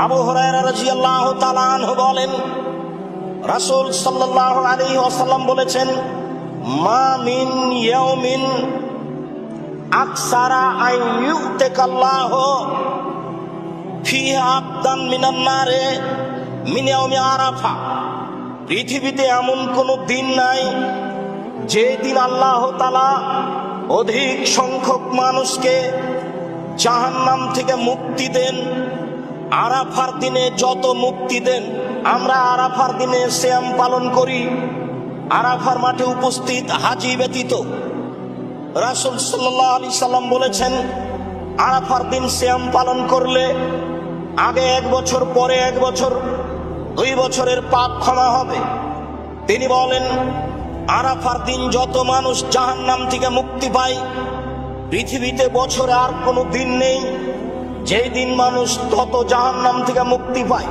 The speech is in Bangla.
আবু হুরায়রা রাদিয়াল্লাহু তাআলা আনহু বলেন, রাসূল সাল্লাল্লাহু আলাইহি ওয়াসাল্লাম বলেছেন, মা মিন ইয়াউমিন আকসারা আইয়ুতিকাল্লাহু ফিহা আবদান মিনান নারে মিন ইয়াউমি আরাফা। পৃথিবীতে এমন কোনো দিন নাই যে দিন আল্লাহ তাআলা অধিক সংখ্যক মানুষকে জাহান্নাম থেকে মুক্তি দেন। আরাফার দিনে যত মুক্তি দেন, আমরা আরাফার দিনে সিয়াম পালন করি, আরাফার মাঠে উপস্থিত হাজী ব্যতীত। রাসূল সাল্লাল্লাহু আলাইহি সাল্লাম বলেছেন, আরাফার দিন সিয়াম পালন করলে আগে 1 বছর, পরে 1 বছর, 2 বছরের পাপ ক্ষমা হবে। তিনি বলেন, আরাফার দিন যত মানুষ জাহান্নাম থেকে মুক্তি পায়, পৃথিবীতে বছরে আর কোনো দিন নেই যেই দিন মানুষ তত জাহান্নাম থেকে মুক্তি পায়।